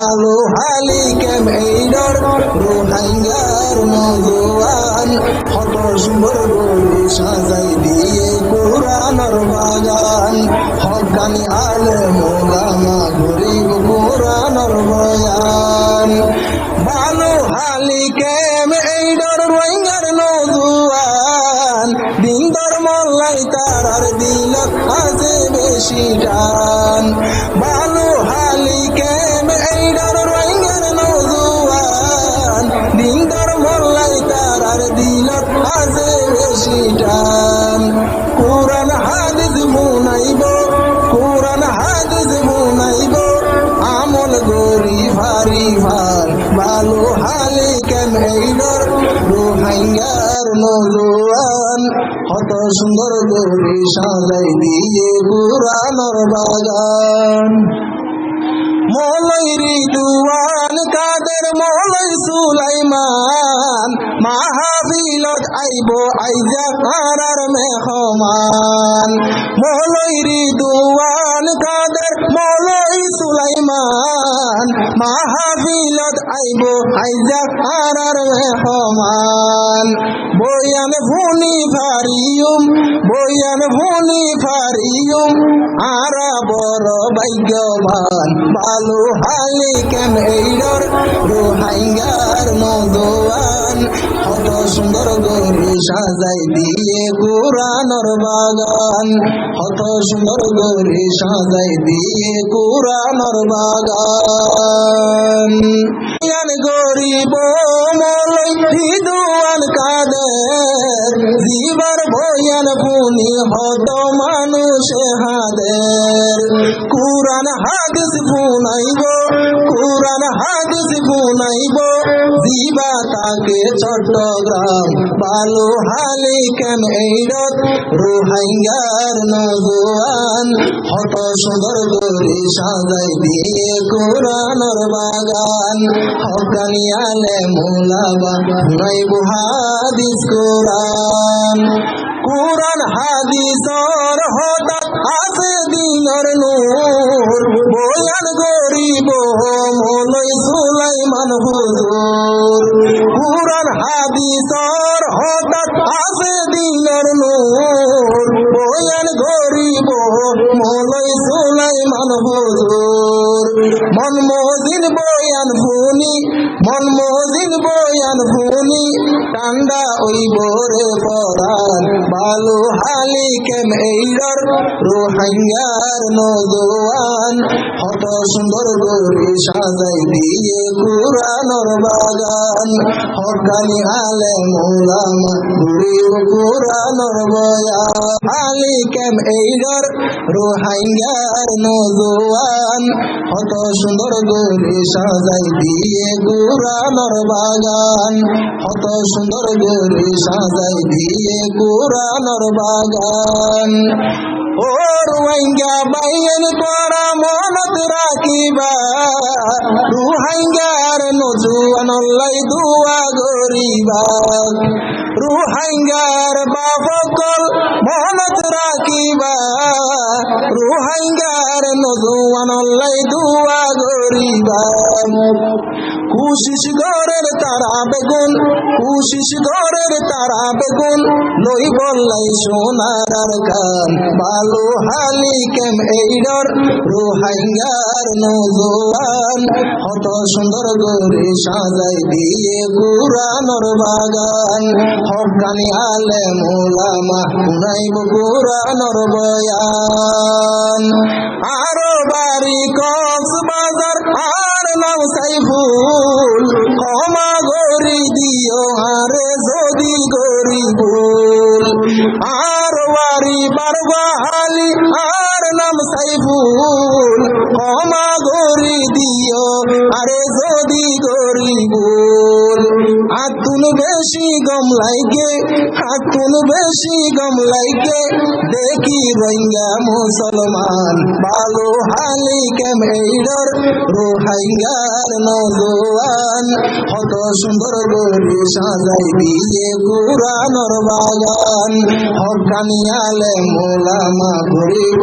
আলো হালি কেমেইডর রোহাঙ্গার নজওয়ান কত সুন্দর করে সাজাই দিয়ে কোরআনের বাগান হকানি আলেম ওলামা গরিব কোরআনের বয়ান ভালো হালি কেমেইডর রোহাঙ্গার নজওয়ান দিন ধর্ম লাই তারার দিলত আছে বেশি টান ভালো হালি কোরআন হাদিস মুনাইব আমল গরি ভারি ভার ভালো হালি কেমেইডর রোহাঙ্গার নজওয়ান কত সুন্দর করে সাজাই দিয়ে কোরআনের বাগান মৌলাই রিদওয়ান কাদের মৌলাই সুলাইমান মাহফিলত আইব আইজা কারার মেহমান মৌলাই রিদওয়ান কাদের মৌলাই সুলাইমান মাহফিলত আইব আইজা কারার মেহমান বয়ান ভুনি ফারিয়ুম আরা বড় ভাগ্যবান ভালো হালি কেমেইডর রোহাঙ্গার নজওয়ান কত সুন্দর করে সাজাই দিয়ে কোরআনের বাগান কত সুন্দর করে সাজাই দিয়ে কোরআনের বাগান গরিব মৌলাই রিদওয়ান কাদের জীবার বয়ান ভুনি হত মানুষে হাদের কোরআন হাদিস বুনাইব জীবা তাকে চট্টগ্রাম ভালো হালি কেমেইডর রোহাঙ্গার নজওয়ান কত সুন্দর করে সাজাই দিয়ে কোরআনের বাগান হকানি আলেম ওলামা বুনাইব হাদিস কোরআন হাদিসর হঠাৎ আছে দিনের নূর বয়ান গরিব মৌলাই সুলাইমান হুজুর কোরআন হাদিসর হঠাৎ আছে দিনের নূর বয়ান গরিব মৌলাই সুলাইমান হুজুর মন মজিদ বয়ান ফুনি ঠান্ডা ওই বোরে পরান ভালো হালি কেমেইডর রোহাঙ্গার নজওয়ান কত সুন্দর করে সাজাই দিয়ে কোরআনের বাগান হকানি আলেম ওলামা গরিব কোরআনের বয়ান হালি কেমেইডর রোহাঙ্গার নজওয়ান কত সুন্দর করে সাজাই দিয়ে কোরআনের বাগান কত সুন্দর করে সাজাই দিয়ে কোরআনের বাগান ও রোহিঙ্গা বাইন করা মনত রাখিবা রোহিঙ্গার নজওয়ান লাই দুয়া গরিবা রোহিঙ্গার বাপকল মনত রাখিবা রোহিঙ্গার নজওয়ান লাই দুয়া গরিবা কুশিস ঘরের তারা বেগুন লই বললাই সোনার কান ভালো হালি কেমেইডর রোহাঙ্গার নজওয়ান কত সুন্দর করে সাজাই দিয়ে কোরআনের বাগান হকানি আলেম ওলামা বুনাইব কোরআনের বয়ান আরো বাড়ি কক্সবাজার আর নাম সাইফুল ক্ষমা গরি দিও আরে যদি গরিবুল আর বাড়ি বারবাহালি আর নাম সাইফুল ক্ষমা গরি দিও আরে যদি গরিবুল আতুন বেশি গম লাইকে দেখি রোহিঙ্গা মুসলমান ভালো হালি কেমেইডর রোহাঙ্গার নজওয়ান কত সুন্দর করে সাজাই দিয়ে কোরআনের বাগান হকানি আলেম ওলামা গরিব